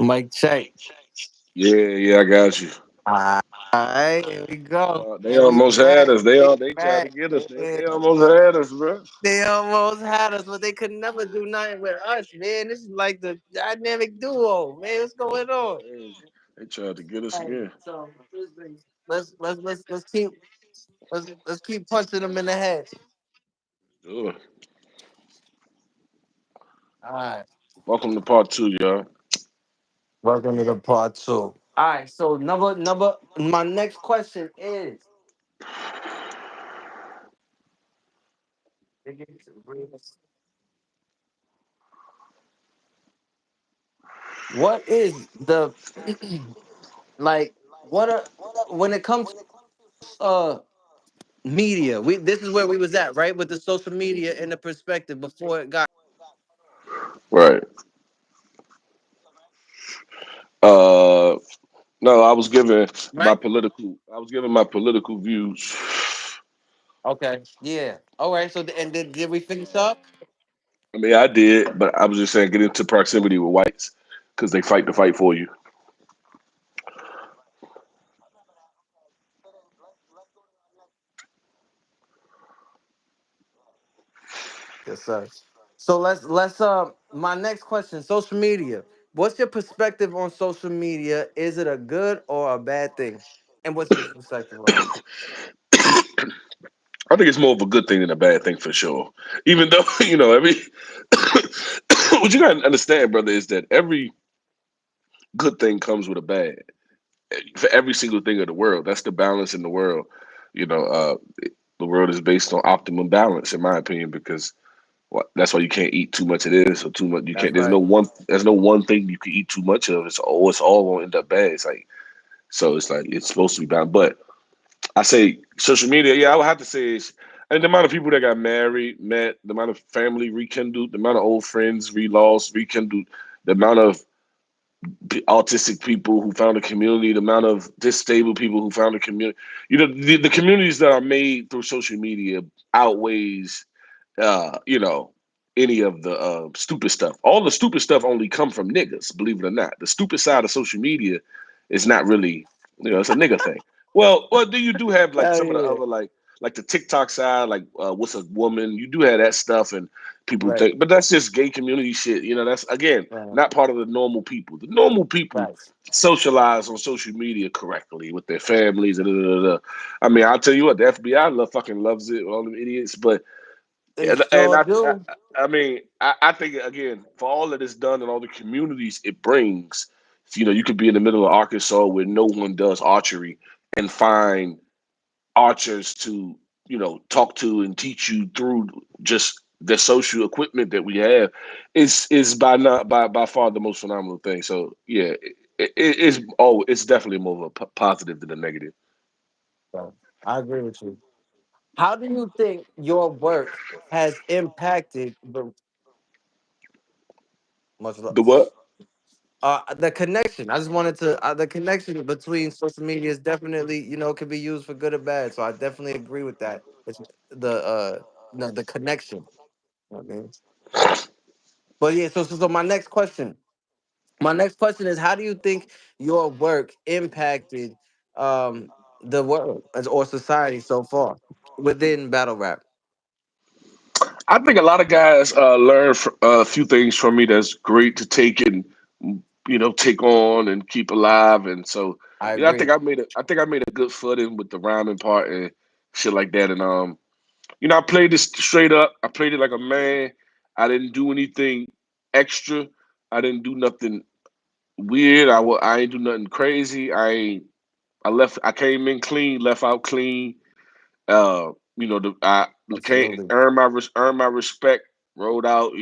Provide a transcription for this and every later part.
Mike check. Yeah, I got you. All right, here we go. They And we almost had back. us. They We all they tried to back. get us. Yeah. They almost had us, bro. They almost had us, but they could never do nothing with us, man. This is like the dynamic duo, man. What's going on? They tried to get us Right. again. So let's keep punching them in the head. Sure. All right. Welcome to part two, y'all. Welcome to the part two. All right. So number. My next question is. What is the like? What are when it comes to media? We this is where we was at, right, with the social media and the perspective before it got Right. Uh, no, I was giving my right. political. I was giving my political views. Okay, yeah. All right. So and did we finish up? I mean, I did, but I was just saying get into proximity with whites because they fight the fight for you. Yes, sir. So let's my next question, social media. What's your perspective on social media? Is it a good or a bad thing? And what's your perspective on it? I think it's more of a good thing than a bad thing for sure. Even though every what you gotta understand, brother, is that every good thing comes with a bad. For every single thing of the world, that's the balance in the world. You know, the world is based on optimum balance, in my opinion, because that's why you can't eat too much of this or too much. You That's can't. right. There's no one thing you can eat too much of. It's all gonna end up bad. It's like so. It's like it's supposed to be balanced. But I say social media. Yeah, I would have to say it's. And the amount of people that got married, met, the amount of family rekindled, the amount of old friends relost, rekindled, the amount of autistic people who found a community, the amount of disabled people who found a community. The communities that are made through social media outweighs, you know, any of the stupid stuff. All the stupid stuff only come from niggas, believe it or not. The stupid side of social media is not really, it's a nigga thing. Well, do have like Hell some of the yeah. other like the TikTok side, like what's a woman? You do have that stuff, and people Right. think, but that's just gay community shit. That's again Right. not part of the normal people. The normal people Right. socialize on social media correctly with their families and da, da, da. I mean, I'll tell you what, the FBI fucking loves it, all them idiots. But They and sure do. I mean, I think again for all that it's done and all the communities it brings, you could be in the middle of Arkansas where no one does archery and find archers to talk to and teach you through just the social equipment that we have is by not by far the most phenomenal thing. So yeah, it's definitely more of a positive than a negative. So, I agree with you. How do you think your work has impacted the much love? The what? The connection. I just wanted to the connection between social media is definitely can be used for good or bad. So I definitely agree with that. It's the no the connection. Okay. But yeah, so my next question. My next question is how do you think your work impacted the world or society so far within battle rap? I think a lot of guys learn a few things from me that's great to take and take on and keep alive. And so I I think agree. I made a good footing with the rhyming part and shit like that. And I played this straight up. I played it like a man. I didn't do anything extra. I didn't do nothing weird. I ain't do nothing crazy. I came in clean, left out clean. I can't Absolutely. earn my respect. Rolled out.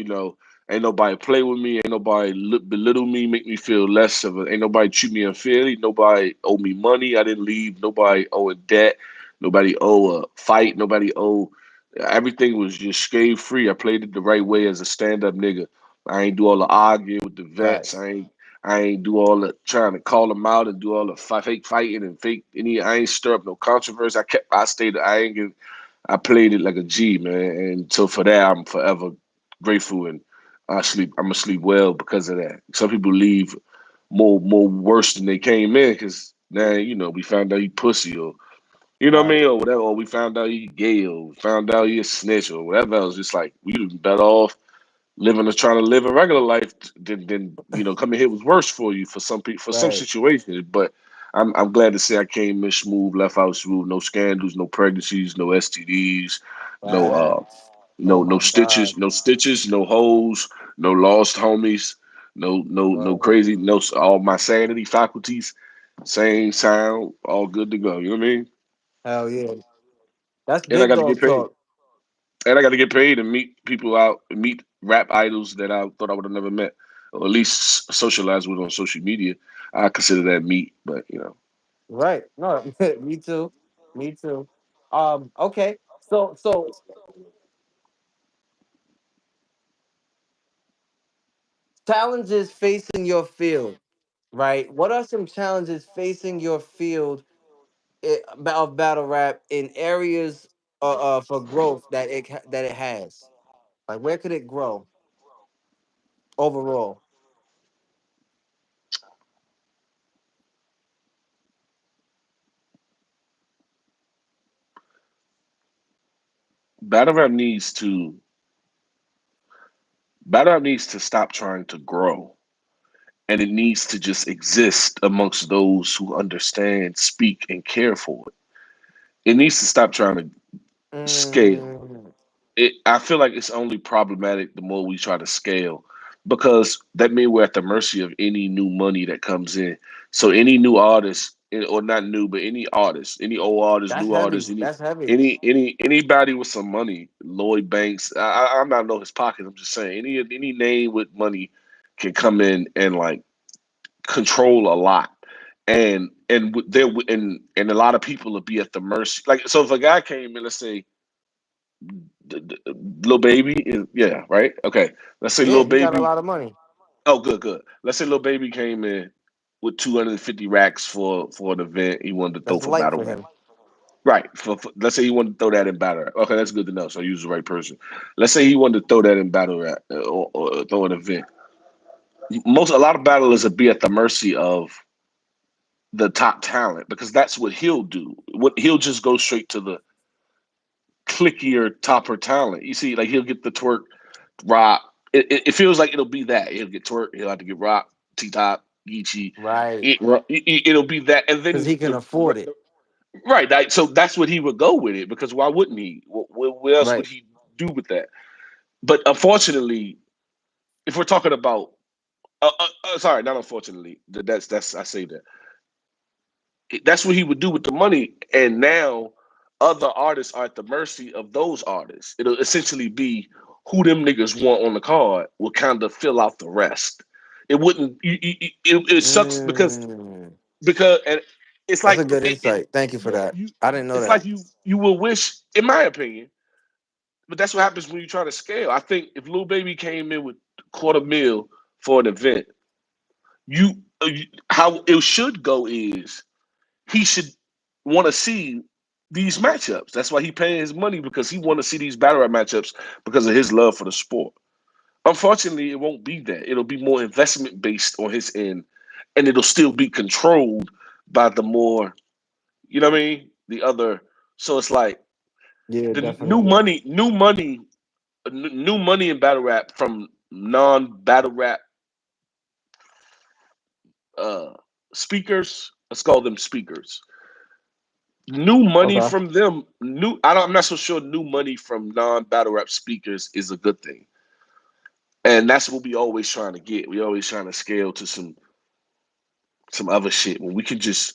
Ain't nobody play with me. Ain't nobody belittle me, make me feel less of a. Ain't nobody treat me unfairly. Nobody owe me money. I didn't leave. Nobody owe a debt. Nobody owe a fight. Nobody owe. Everything was just scathe free. I played it the right way as a stand up nigga. I ain't do all the arguing with the vets. Facts. I ain't do all the trying to call them out and do all the fake fighting and fake any. I ain't stir up no controversy. I stayed. I played it like a G, man, and so for that I'm forever grateful, and I'm gonna sleep well because of that. Some people leave more worse than they came in because now we found out he pussy or what I Right. mean, or whatever, or we found out he gay or we found out he a snitch or whatever else. It's like we would be better off living or trying to live a regular life than coming here was worse for you for some people for some Right. situations. But I'm glad to say I came in smooth, left out smooth, no scandals, no pregnancies, no STDs, no Facts. Oh no my God. stitches, no hoes, no lost homies, no Right. crazy, no all my sanity faculties, same sound, all good to go. You know what I mean? Hell yeah. That's And I big got to get dog paid. talk. And I got to get paid and meet people out, meet rap idols that I thought I would have never met, or at least socialize with on social media. I consider that meet, but Right. No, me too. Me too. Okay. So challenges facing your field, right? What are some challenges facing your field of battle rap in areas for growth that it has? Like where could it grow overall? battle rap needs to battle rap needs to stop trying to grow, and it needs to just exist amongst those who understand, speak, and care for it. It needs to stop trying to scale. Mm, I feel like it's only problematic the more we try to scale because that means we're at the mercy of any new money that comes in. So any new artist, or not new, but any artist, any old artist, that's new artist, heavy. That's heavy. anybody with some money, Lloyd Banks. I'm not know his pockets. I'm just saying any name with money can come in and like control a lot. And a lot of people will be at the mercy. Like so, if a guy came in, let's say little baby is yeah right okay. Let's say Yeah, little he got a baby. lot of money. Oh, good. Let's say little baby came in with 250 racks for an event he wanted to throw That's for light battle for rap. him. Right. Let's say he wanted to throw that in battle rap. Okay, that's good to know. So I use the right person. Let's say he wanted to throw that in battle rap or throw an event. A lot of battlers would be at the mercy of the top talent because that's what he'll do. What he'll just go straight to the clickier topper talent. You see, like he'll get the twerk, rock. It feels like it'll be that. He'll get twerk. He'll have to get rock, T top, Geechee. Right. It'll be that, and Because then he can afford it. right. So that's what he would go with it because why wouldn't he? What else would Right. he do with that? But unfortunately, if we're talking about, sorry, not unfortunately, that's I say that that's what he would do with the money. And now other artists are at the mercy of those artists. It'll essentially be who them niggas want on the card will kind of fill out the rest. It wouldn't. It sucks Mm, because and it's that's like a good insight. Thank you for that. I didn't know it's that. like you will wish, in my opinion, but that's what happens when you try to scale. I think if Lil Baby came in with quarter mil for an event, you how it should go is he should want to see these matchups. That's why he paying his money because he want to see these battle rap matchups because of his love for the sport. Unfortunately, it won't be that. It'll be more investment based on his end, and it'll still be controlled by the more, you know what I mean? The other. So it's like Yeah, the definitely. new money in battle rap from non battle rap uh, speakers. Let's call them speakers. New money Okay. from them. I'm not so sure. New money from non battle rap speakers is a good thing, and that's what we always trying to get. We always trying to scale to some other shit when we can just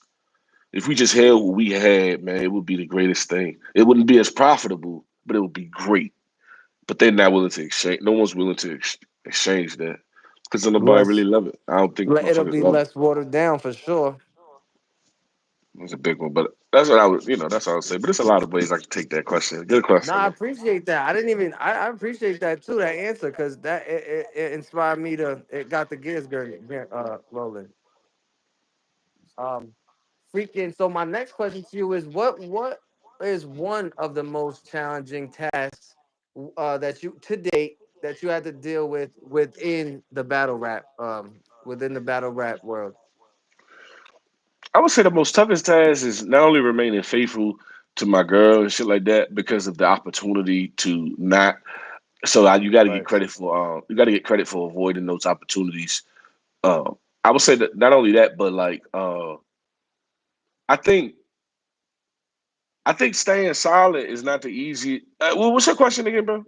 if we just had what we had, man, it would be the greatest thing. It wouldn't be as profitable, but it would be great. But they're not willing to exchange. No one's willing to exchange that because nobody really Less, love it. I don't think it'll motherfuckers be love it. less watered down for sure. It's a big one, but that's what I would, that's what I would say. But there's a lot of ways I can take that question. Good No, question I though. appreciate that. I didn't even. I appreciate that too. That answer because it inspired me to. It got the gears rolling. Um, freaking. So my next question to you is what is one of the most challenging tasks that you to date that you had to deal with within the battle rap within the battle rap world? I would say the most toughest task is not only remaining faithful to my girl and shit like that because of the opportunity to not. You got to get Right. credit for avoiding those opportunities. I would say that not only that, but like I think I think staying solid is not the easy. What's your question again, bro?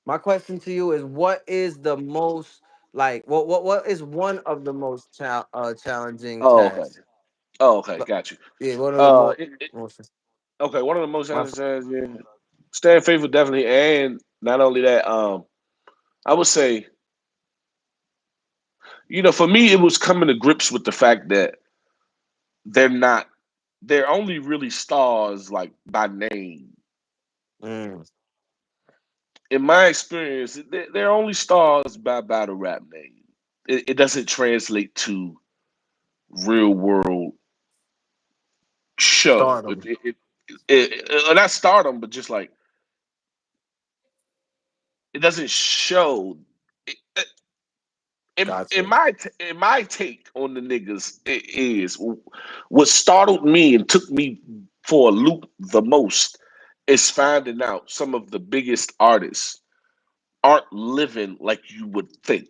My question to you is, what is the most like what is one of the most challenging Oh, okay. tasks? Oh, okay. But- Got you. Yeah, one of the Uh, most. it, it, most okay. One of the most my, challenging tasks, yeah. Staying faithful, definitely, and not only that, I would say, for me, it was coming to grips with the fact that they're not, they're only really stars like by name. mm, In my experience, they're only stars by battle rap name. It doesn't translate to real world show. stardom. Not stardom, but just like it doesn't show. It, in Gotcha. my take on the niggas is what startled me and took me for a loop the most is finding out some of the biggest artists aren't living like you would think.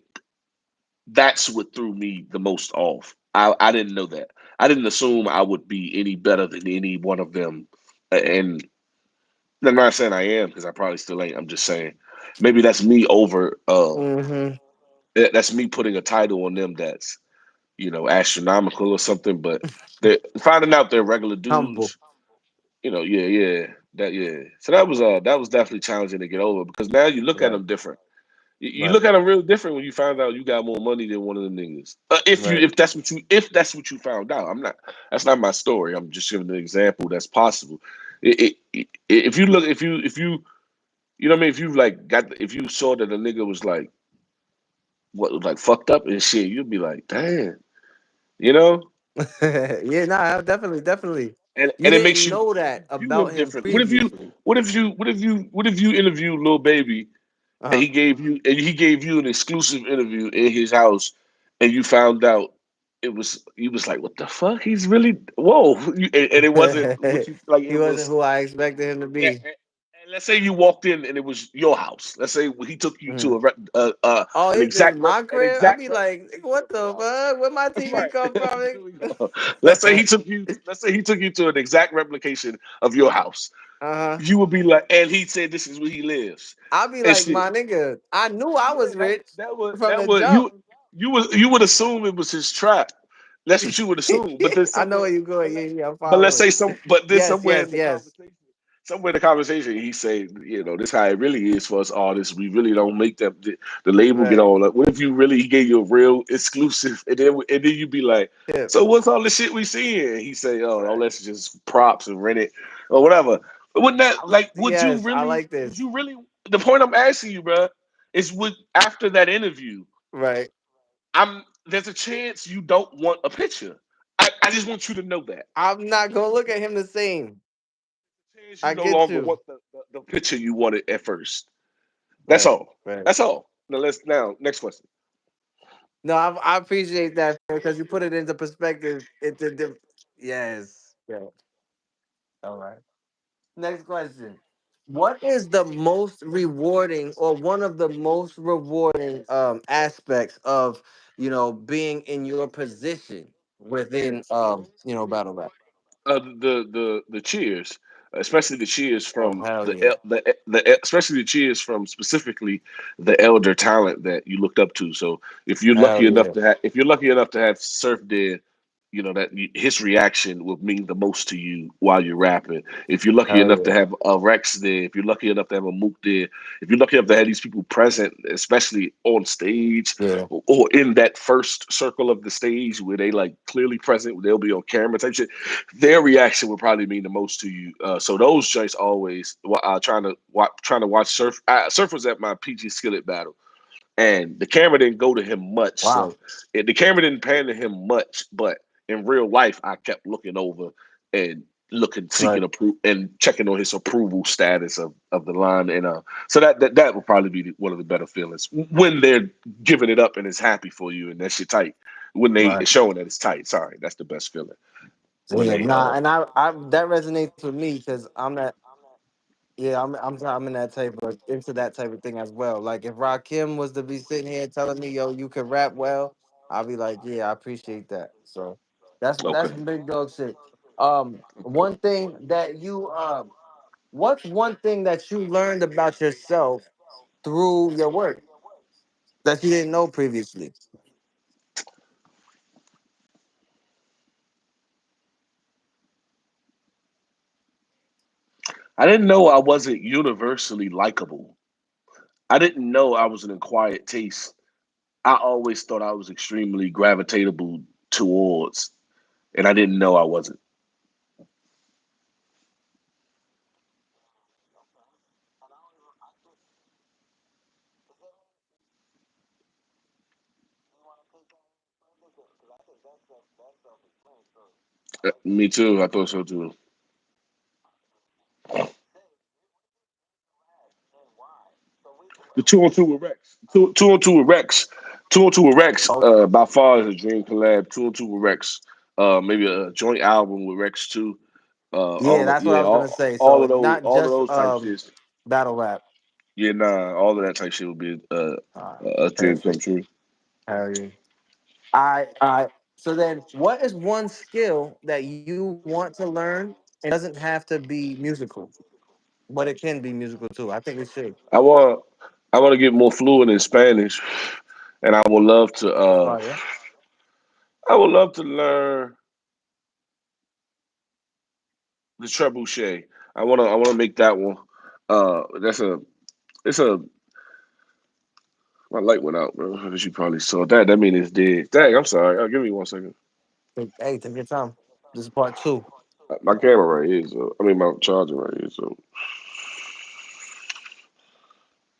That's what threw me the most off. I didn't know that. I didn't assume I would be any better than any one of them. And I'm not saying I am because I probably still ain't. I'm just saying maybe that's me over. Mm-hmm. That's me putting a title on them that's astronomical or something. But they're finding out they're regular Humble. dudes. Yeah. So that was definitely challenging to get over because now you look at Right. them different. You Right. look at them real different when you find out you got more money than one of the niggas. Right. If that's what you found out, I'm not. That's not my story. I'm just giving an example that's possible. If you look, you know what I mean. If you if you saw that a nigga was like fucked up and shit, you'd be like, damn, you know. Yeah, nah, definitely, definitely. You And it didn't makes you know that view about him him different. previously. What if you interviewed Lil Baby and Uh-huh. he gave you an exclusive interview in his house, and you found out he was like, what the fuck? He's really whoa, and it wasn't what you like. He It wasn't was who I expected him to and, be. and let's say you walked in and it was your house. Let's say he took you to Mhm. Oh, an it's just exact my an crib. I exact be like, "Nigga, what the fuck? Where my TV right. come from? Let's say uh he took you to an exact replication of your house. huh. You would be like, and he said this is where he lives. I'll be And like, shit. my nigga, I knew I Yeah, was rich from that the would jump. you would assume it was his trap. That's what you would assume. But then I know where somewhere you going. but Yeah, let, yeah, I'm but let's following. say but then Yes, yes, yes. somewhere in the conversation he say, this how it really is for us artists. We really don't make them the label get Right. on. Like, what if you really he gave you a real exclusive and then you be like, Yeah. so what's all the shit we seeing? He say, oh, all Right. that's just props and rent it or whatever. Wouldn't that Yes, I like would this. you really the point I'm asking you, bro, is would after that interview, Right. there's a chance you don't want a picture. I just want you to know that. I'm not gonna look at him the same. Chance you I no get longer you. want the picture you wanted at first. That's Right. all. Right. That's all. Now next question. No, I appreciate that because you put it into perspective. Yes. Yeah. All right. Next question. What is the most rewarding or one of the most rewarding aspects of being in your position within battle rap? The cheers, especially the cheers Oh from hell yeah. especially the cheers from specifically the elder talent that you looked up to. So Hell yeah. if you're lucky enough to have Surf there, his reaction will mean the most to you while you're rapping. If you're lucky Hell enough to yeah. have a Rex there, if you're lucky enough to have a Mook there, if you're lucky enough to have these people present, especially on stage Yeah. or in that first circle of the stage where they like clearly present, they'll be on camera type shit. Their reaction would probably mean the most to you. So those joints always trying to watch Surf. Surf was at my PG Skillet battle and the camera didn't go to him much. Wow. So the camera didn't pan to him much, but in real life, I kept looking over, and looking, Right. seeking approval and checking on his approval status of the line, and so that would probably be one of the better feelings when they're giving it up and it's happy for you and that shit tight. When they Right. it's showing that it's tight, sorry, that's the best feeling. When Yeah. they Nah. And I that resonates with me because I'm that. Yeah, I'm in that type of into that type of thing as well. Like if Rakim was to be sitting here telling me, "Yo, you can rap well," I'll be like, "Yeah, I appreciate that." So that's okay, big dog shit. okay. One thing that you what's one thing that you learned about yourself through your work that you didn't know previously? I didn't know I wasn't universally likable. I didn't know I was an acquired taste. I always thought I was extremely gravitatable towards, and I didn't know I wasn't. Me too. I thought so too. The 2-on-2 with Rex. Two on two with Rex. 2-on-2 with Rex. Oh, By far is a dream collab. 2-on-2 with Rex. Maybe a joint album with Rex too. yeah, All of that's what I yeah, was gonna say. all of So those, not all of just those type shits. battle rap. Yeah, nah, all of that type shit would be All right, a dream come perfect. true. Hell yeah. I. So then, what is one skill that you want to learn? It doesn't have to be musical, but it can be musical too. I think it should. I want I want to get more fluent in Spanish, and Fire. I would love to learn the trebuchet. I wanna make that one. That's a it's a my light went out, bro. As you probably saw that. That mean it's dead. Dang, I'm sorry. Give me 1 second. Hey, take your time. This is part two. My camera right here. So I mean my charger right here. So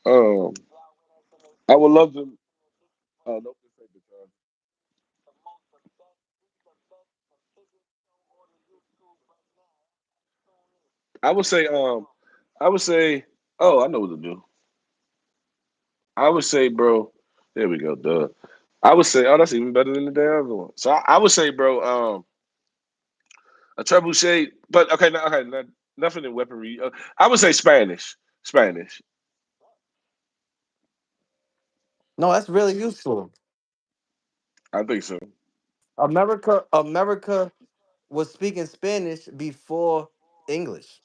um, I would love to. No, this ain't the charger. I would say I would say oh I know what to do. I would say, bro. There we go. Duh. I would say, oh, that's even better than the damn other one. So I would say, bro, a trebuchet, but okay, nothing in weaponry. I would say Spanish. Spanish. No, that's really useful. I think so. America was speaking Spanish before English.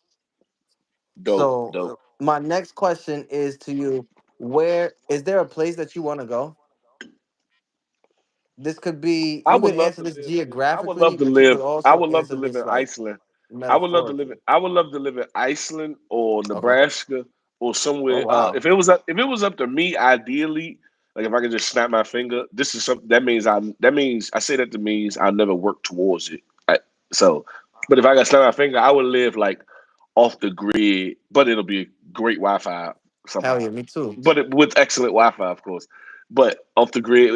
Dope, So dope. my next question is to you: Where is there a place that you want to go? This could be I you would could love answer to this live in. I would love geographically, to but you live. could I also would love to answer live this in like Iceland. I would love to live in. metaphorically. I would love to live in Iceland or Okay. Nebraska or Oh somewhere. wow. If it was up to me, ideally, like if I could just snap my finger, this is something that means I say that to means I'll never work towards it. So, but if I got snap my finger, I would live like off the grid, but it'll be great Wi-Fi Hell somehow. yeah, me too. With excellent Wi-Fi, of course. But off the grid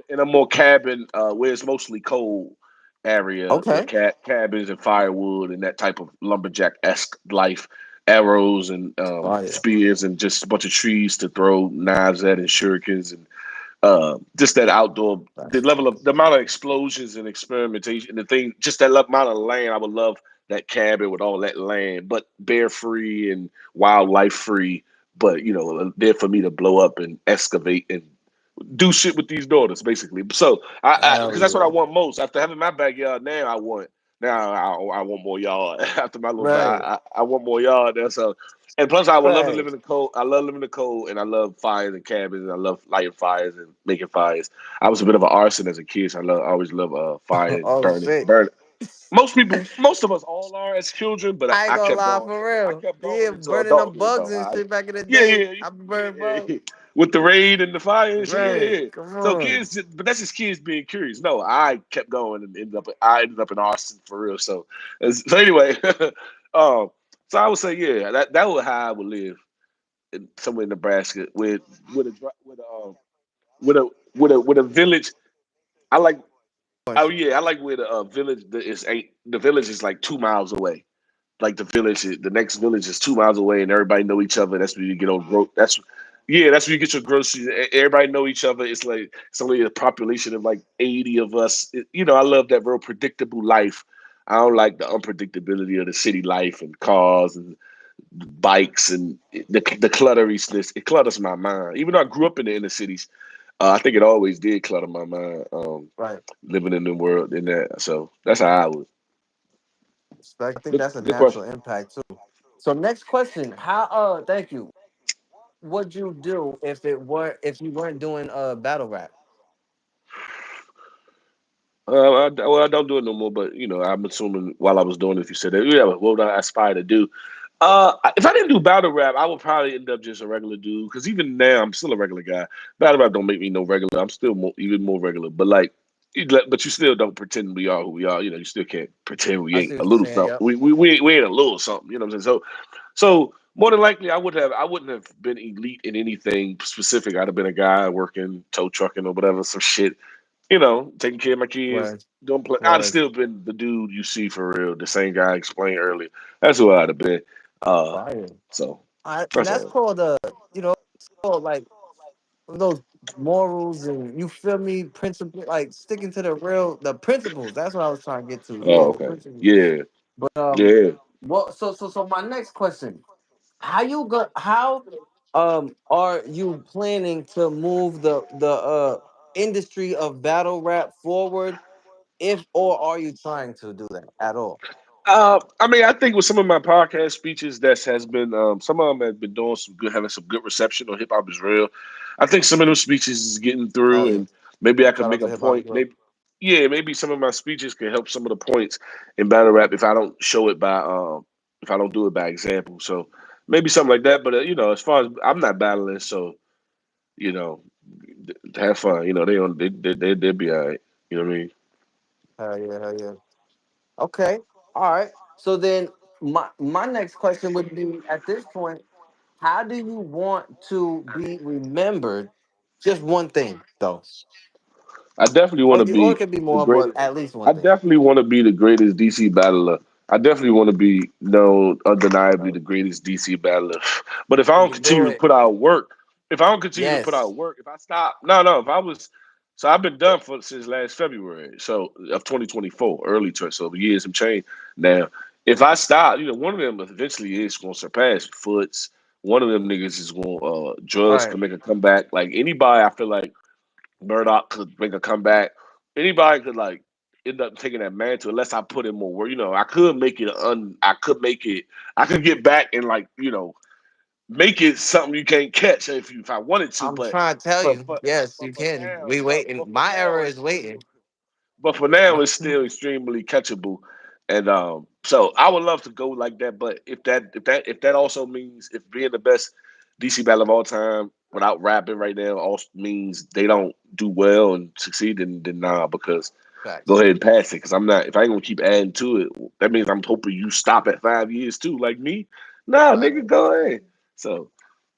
in a more cabin where it's mostly cold area with Okay. cabins and firewood and that type of lumberjack esque life, arrows and Fire. spears and just a bunch of trees to throw knives at and shurikens and just that outdoor the amount of explosions and experimentation the thing just that amount of land I would love that cabin with all that land but bear free and wildlife free but you know there for me to blow up and excavate and do shit with these daughters, basically. So I Hell because that's what I yeah. want most. After having my backyard, I want more yard. After my little, Right. I want more yard there. So, and plus, I would love to live Right. in the cold. I love living in the cold, and I love fires and cabins, and I love lighting fires and making fires. I was a bit of an arson as a kid. So I always love fire and Oh shit. burning. Most of us all are as children, but I ain't I gonna kept lie going. for I real. kept Yeah, going into burning up adulthood, bugs though. and shit back in the Yeah, day. yeah, I be burning bugs. with the raid and the fire and shit. Yeah, Right. yeah. Come So on. kids, but that's just kids being curious. No, I kept going and I ended up in Austin for real. So, so anyway, um, so I would say, yeah, that would how I would live somewhere in Nebraska with a with a with a village. I like. Oh yeah, I like where the village is. Ain't the village is like 2 miles away. Like the next village is 2 miles away, and everybody know each other. That's where you get on gro. That's yeah, that's where you get your groceries. Everybody know each other. It's like it's only a population of like 80 of us. I love that real predictable life. I don't like the unpredictability of the city life and cars and bikes and the clutteriness. It clutters my mind. Even though I grew up in the inner cities, I think it always did clutter my mind. Right. Living in the world in that, so that's how I was. Respect. I think Good, that's a good natural question. impact too. So next question. How thank you. What would you do if you weren't doing battle rap? Well, I don't do it no more, but I'm assuming while I was doing it, if you said that, yeah, what would I aspire to do? If I didn't do battle rap, I would probably end up just a regular dude. Because even now, I'm still a regular guy. Battle rap don't make me no regular. I'm still even more regular. But like, but you still don't pretend we are who we are. You still can't pretend we I ain't see a what you're little saying. something. Yep. We ain't a little something. You know what I'm saying? So more than likely, I wouldn't have been elite in anything specific. I'd have been a guy working tow trucking or whatever, some shit. Taking care of my kids, Word. doing play. I'd have Word. still been the dude you see for real, the same guy I explained earlier. That's who I'd have been. Uh, Fire. so And that's that's all. called it's called like those morals and you feel me principle, like sticking to the principles. That's what I was trying to get to. Oh, The okay. principles. Yeah, But yeah. well, so my next question: How are you planning to move the industry of battle rap forward? If or are you trying to do that at all? I mean, I think with some of my podcast speeches, that has been some of them have been doing some good, having some good reception on hip hop is real. I think some of those speeches is getting Oh through, yeah, and maybe I could shout make out a to hip hop as point. well. Maybe, yeah, maybe some of my speeches can help some of the points in battle rap if I don't show it by if I don't do it by example. So maybe something like that. But as far as I'm not battling, so you know, have fun. They'll be all right. You know what I mean? Hell yeah, hell yeah. Okay, all right. So then my next question would be at this point: how do you want to be remembered? Just one thing, though, I definitely want to or it be could be the more, but greatest. at least one I thing. definitely want to be the greatest DC battler. I definitely want to be known undeniably Right. the greatest DC battler. But if I You don't can do continue to it. put out work, if I don't continue to put Yes. out work, if I stop, no, if I was, so I've been done for since last February, so of 2024, early to so years have changed. Now, if I stop, one of them eventually is going to surpass Foots. One of them niggas is going drugs Right. can make a comeback. Like anybody, I feel like Murdoch could make a comeback. Anybody could like end up taking that mantle unless I put in more work. I could make it I could make it I could get back and like, make it something you can't catch if I wanted to, I'm but trying to tell but you. for Yes, but you for can. now, We waiting. but for My now era it's is waiting. but for now it's still extremely catchable. And so I would love to go like that, but if that also means if being the best DC battle of all time without rapping right now also means they don't do well and succeed, then nah, because go Facts. ahead and pass it. Because I'm not if I ain't gonna keep adding to it, that means I'm hoping you stop at 5 years too, like me. Nah, Right. nigga, go ahead. So,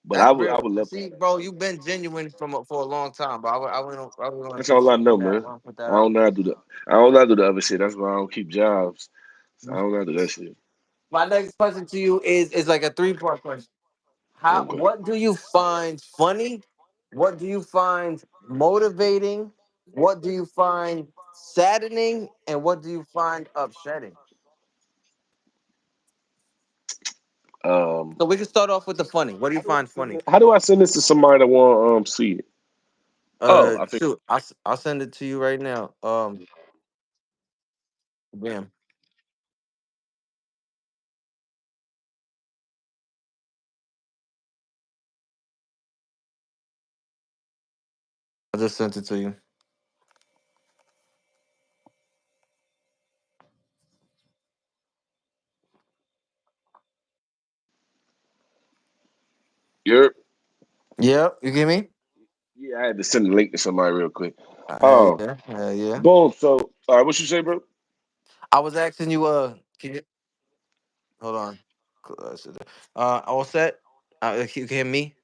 but That's I real. would love to See, have bro, that. you've been genuine for a long time, bro. I would want That's to all I appreciate know, that. I man. want to put I that out don't know how to do the I don't know how to do the other shit. That's why I don't keep jobs. So I there. don't know how to do that shit. My next question to you is like a three-part question. How Okay. What do you find funny? What do you find motivating? What do you find saddening? And what do you find upsetting? Um, So we can start off with the funny. What do you find funny? how do I send this to somebody that want to see it? Oh, I think Shoot, I'll send it to you right now. Bam, I just sent it to you. you're. Yep, you get me? Yeah, I had to send the link to somebody real quick. Um, Yeah, yeah. boom. So, all right, what you say, bro? I was asking you. Hold on. All set? You can hear me?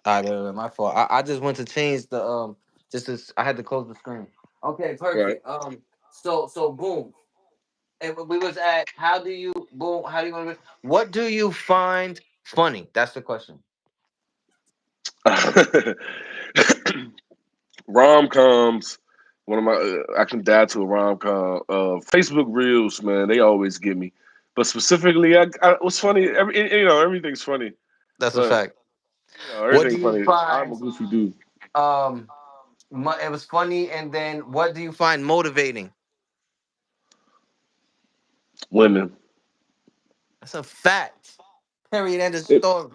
Yeah. My fault. I just went to change the just I had to close the screen. Okay, Right. perfect. So boom. And we was at how do you boom? How do you want to? What do you find funny? That's the question. Rom coms. One of my I can die to a rom com. Facebook Reels, man, they always get me. But specifically, what's funny? Everything's funny. That's a But fact. What do everything you funny. I'm a find? goofy dude. Um, it was funny, and then what do you find motivating? Women. That's a fact. Period. End of It, story.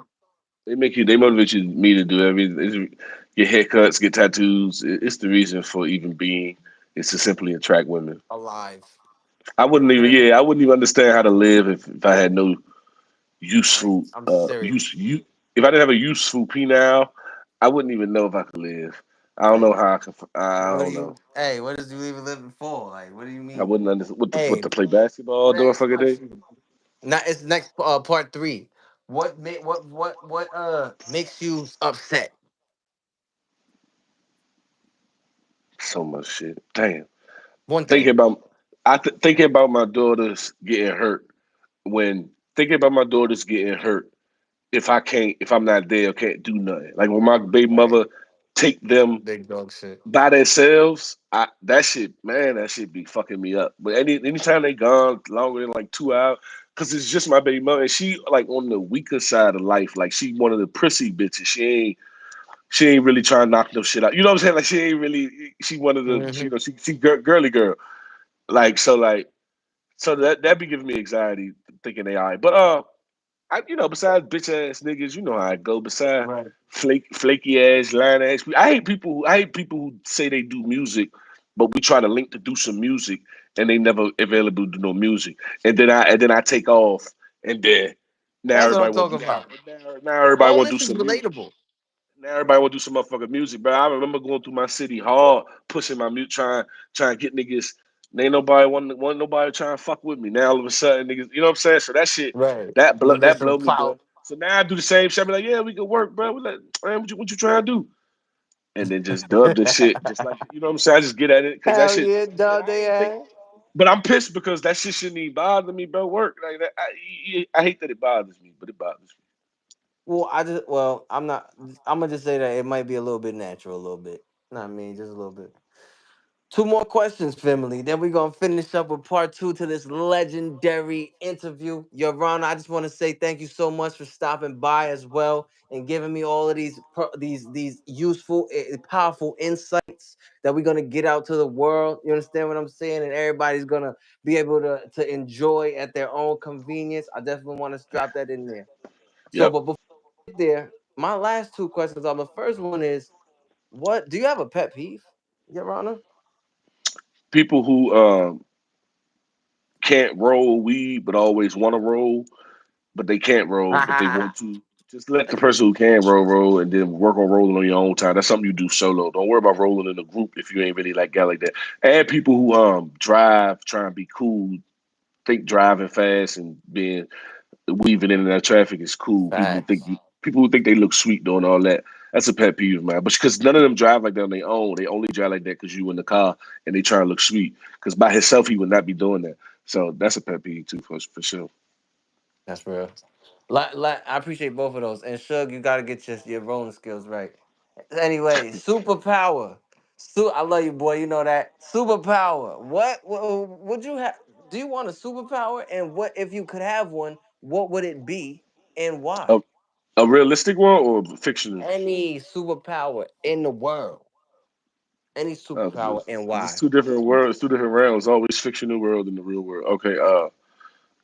they motivate you me to do everything. Get haircuts, get tattoos. It's the reason for even being. It's to simply attract women. Alive. Yeah, Literally. I wouldn't even understand how to live if I had no useful I'm serious. if I didn't have a useful penile, I wouldn't even know if I could live. I don't know Hey, how I could. I what do don't you? know. Hey, what is you even living for? Like, what do you I mean? wouldn't understand what Hey, to play basketball during next fucking day. question. Now it's next part three. What makes you upset? So much shit. Damn. One Thinking thing. about thinking about my daughters getting hurt when thinking about my daughters getting hurt if I'm not there, can't do nothing. Like when my baby Right. mother take them Big dog shit. by themselves, that shit, man, that shit be fucking me up. But anytime they gone longer than like 2 hours, cause it's just my baby mother, and she like on the weaker side of life. Like she one of the prissy bitches. She ain't really trying to knock no shit out. You know what I'm saying? Like she ain't really. She one of the Hmm. girly girl. So that be giving me anxiety thinking they all right. But besides bitch ass niggas, you know how I go. Besides Right. flaky ass, lying ass. I hate people who say they do music, but we try to link to do some music and they never available to do no music. And then I take off and then now That's what I'm everybody want to talking do. about. Now everybody All want to do this is some music. relatable. Now everybody want to do some motherfucking music, bro. I remember going through my city hard, pushing my music, trying to get niggas. And ain't nobody want nobody trying to fuck with me. Now all of a sudden, niggas, you know what I'm saying? So that shit, Right. You get that some blow me, bro. clout. So now I do the same shit. I be like, yeah, we can work, bro. We like, man, what you trying to do? And then just dub the shit, just like you know what I'm saying. I just get at it because that Hell shit, yeah, and dog I they ain't think. ass. But I'm pissed because that shit shouldn't even bother me, bro. Work like that. I hate that it bothers me, but it bothers me. I'm not. I'm gonna just say that it might be a little bit natural, a little bit. Not me, just a little bit. Two more questions, family. Then we're gonna finish up with part two to this legendary interview. Your Honor, I just want to say thank you so much for stopping by as well and giving me all of these useful, powerful insights that we're gonna get out to the world. You understand what I'm saying? And everybody's gonna be able to enjoy at their own convenience. I definitely want to drop that in there. So, Yep. but before we get there, my last two questions are the first one is what do you have a pet peeve, Your Honor? People who can't roll weed but always want to roll, but they can't roll, but they want to. Just let the person who can roll and then work on rolling on your own time. That's something you do solo. Don't worry about rolling in a group if you ain't really like guy like that. And people who drive, trying to be cool, think driving fast and being weaving in and out of traffic is cool. Facts. People who think they look sweet doing all that. That's a pet peeve, man. But because none of them drive like that on their own, they only drive like that because you in the car and they try to look sweet. Because by himself, he would not be doing that. So that's a pet peeve too, for sure. That's real. I appreciate both of those. And Shug, you gotta get your rolling skills right. Anyway, superpower. I love you, boy. You know that superpower. What would you have? Do you want a superpower? And what if you could have one? What would it be, and A, why? a realistic one or fictional? Any superpower in the world. Any superpower, and Because it's why? two different worlds, two different realms. Always fictional world and the real world. Okay.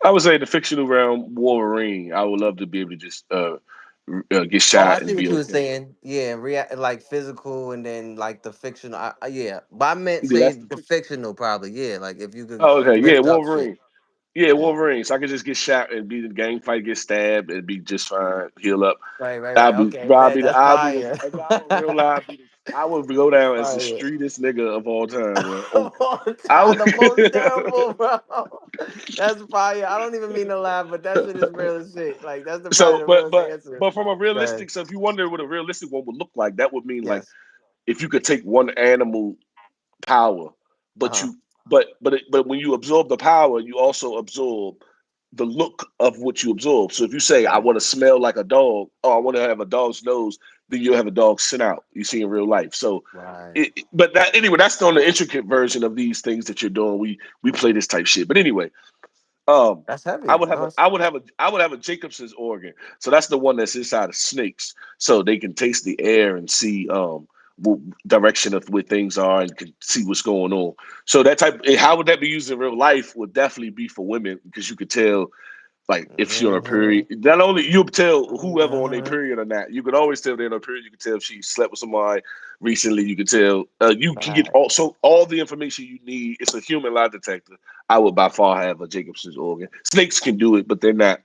I would say the fictional realm, Wolverine. I would love to be able to just get Oh, I shot see and what be you were okay. saying. Yeah, like physical, and then like the fictional. Yeah, but I meant Yeah, say that's the the fiction. fictional, probably. Yeah, like if you could Oh, okay. Yeah, lift up shit. Wolverine. Yeah, Yeah. Wolverine. So I could just get shot and be in the gang fight, get stabbed, and be just fine, heal up. Right. Okay, bet that's fire. I would real life I would go down as the Fire. streetest nigga of all time, bro. Of all I time, the most would. terrible, bro. That's fire. I don't even mean to laugh, but that shit is real as shit. Like that's probably So, the but realest but answer. but from a Right. realistic, so if you wonder what a realistic one would look like, that would mean like Yes. if you could take one animal power but Uh-huh. but when you absorb the power, you also absorb the look of what you absorb. So if you say I Right. want to smell like a dog, or I want to have a dog's nose, then you'll have a dog sit out. You see in real life. So, Right. but that anyway, that's on the intricate version of these things that you're doing. We play this type shit. But anyway, um, That's heavy. No, it's I would have a Jacobson's organ. So that's the one that's inside of snakes, so they can taste the air and see what direction of where things are and can see what's going on. So that type, how would that be used in real life? Would definitely be for women because you could tell like if she on her hmm period. Not only you'll tell whoever on their hmm period or not. You could always tell they're on her period. You can tell if she slept with somebody recently. You can tell. You can get Right. also all the information you need. It's a human lie detector. I would by far have a Jacobson's organ. Snakes can do it, but they're not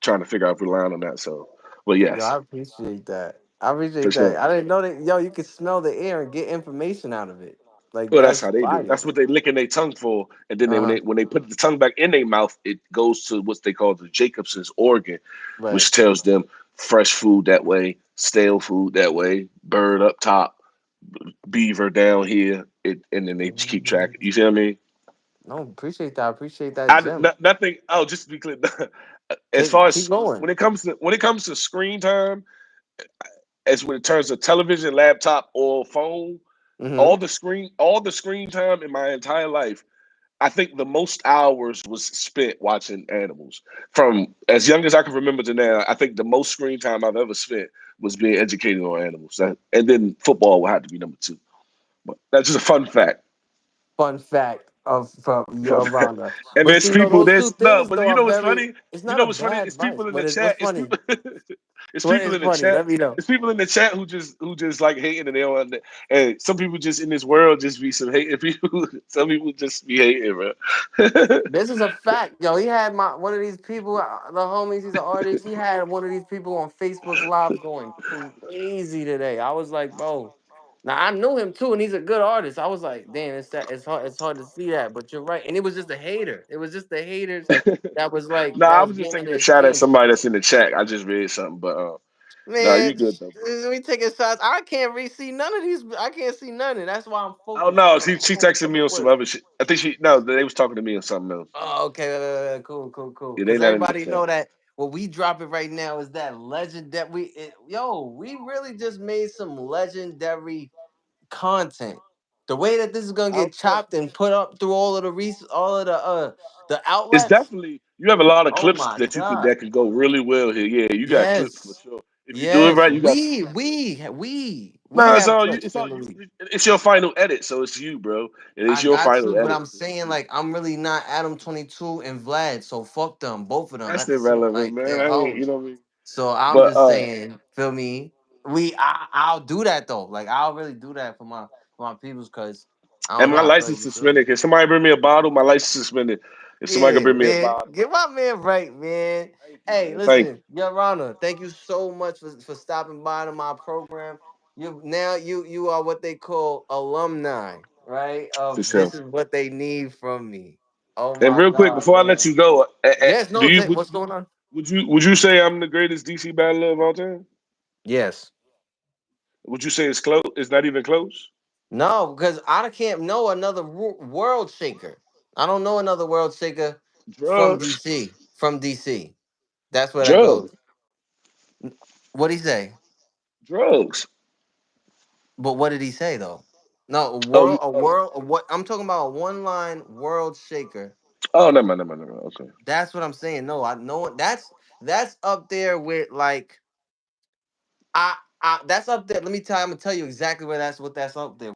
trying to figure out if we're lying on that. So, but Yo, yes, I appreciate that. I for appreciate that. sure. I didn't know that. Yo, you could smell the air and get information out of it. Like Well, that's that's how they do it. fire. That's what they licking their tongue for, and then Uh huh. when they put the tongue back in their mouth, it goes to what they call the Jacobson's organ, Right. which tells them fresh food that way, stale food that way, bird up top, beaver down here, and then they keep track. Mhm. You see what I mean? No, appreciate that. I appreciate that, Jim. Nothing. Oh, just to be clear, as far Keep as going. when it comes to screen time, as when it turns to television, laptop, or phone, Hmm. all the screen time in my entire life, I think the most hours was spent watching animals. From as young as I can remember to now, I think the most screen time I've ever spent was being educated on animals. And then football would have to be number two. But that's just a fun fact. Fun fact of from Fun your fact. Rhonda. And But there's see, no, people those two this no, things but though you are know what's very. funny? It's You not know a what's funny? bad It's advice, people in the but what's chat. funny? It's What people is in the funny? chat. Let me know. It's people in the chat who just like hating and they don't. And some people just in this world just be some hating people. Some people just be hating, bro. This is a fact, yo. He had my one of these people, the homies. He's an artist. He had one of these people on Facebook Live going crazy today. I was like, bro. Now I knew him too, and he's a good artist. I was like, damn, it's that. It's hard to see that, but you're right. And it was just a hater. It was just the haters that was like No, that I was was just getting taking a their shot at thing. somebody that's in the chat. I just read something, but no, Man, you good though, bro. we taking shots. I can't really see none of these. I can't see none, and that's why I'm Oh focused. no, I'm she focused texted on me the on some work. other shit. I think she no, they was talking to me on something else. Oh, okay, cool, cool, cool. Yeah, they Because not in the everybody chat. know that what we dropping right now is that legend that we really just made some legendary content. The way that this is gonna I don't get know. chopped and put up through all of all of the It's outlets. definitely you have a lot of Oh clips my that you could god. that could go really well here. Yeah, you got clips for Yes. sure. If you do it Yes. right, you got. We No, it's have all you. clips, Emily. It's your final edit, so it's you, bro. It is I your got final you, but edit. I'm So it's saying you. like I'm really not Adam 22 and Vlad, so fuck them, both of them That's at the same irrelevant, like man. they're I ain't, you hoes. know what I mean. So I'm But just saying, feel me? I'll do that though. Like I'll really do that for my peoples because I don't and know. my I feel like license you feel. suspended. Can somebody bring me a bottle? My license suspended. If somebody could Yeah, bring me a man. bottle, Get my man right, man. thank you, Hey, man. Thank you listen, Your Honor, thank you so much for stopping by to my program. You are what they call alumni, right? for Of sure. this is what they need from me. Oh And my real quick, God, before I let man. you go, Yes, do no, you what's going on? would you say I'm the greatest DC battler of all time? Yes. Would you say it's close? It's not even close. No, because I can't know another world shaker. I don't know another world shaker from Drugs, DC. From DC. That's where that drugs, goes. What would he say? drugs. But what did he say though? No, Oh, what I'm talking about a one line world shaker. oh, never mind, never mind, never mind. Okay. That's what I'm saying. No, I know that's up there with like I that's up there. Let me tell you, I'm gonna tell you exactly where that's up there.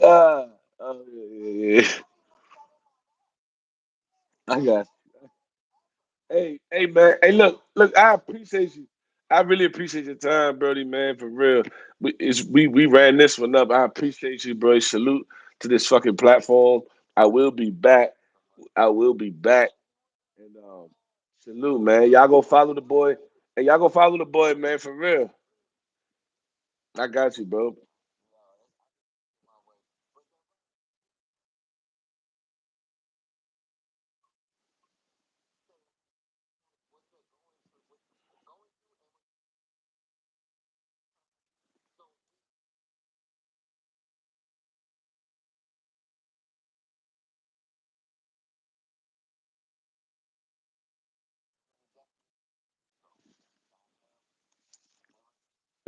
Uh, oh, yeah. I got. Hey, man. Hey, look. I appreciate you. I really appreciate your time, Brody, man. For real. We ran this one up. I appreciate you, bro. Salute to this fucking platform. I will be back. I will be back. And salute, man. Y'all go follow the boy. And y'all go follow the boy, man. For real. I got you, bro.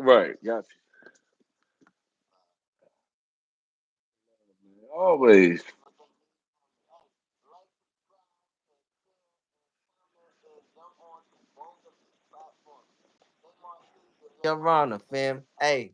Right. Got you. Always. Your Runner, fam. Hey,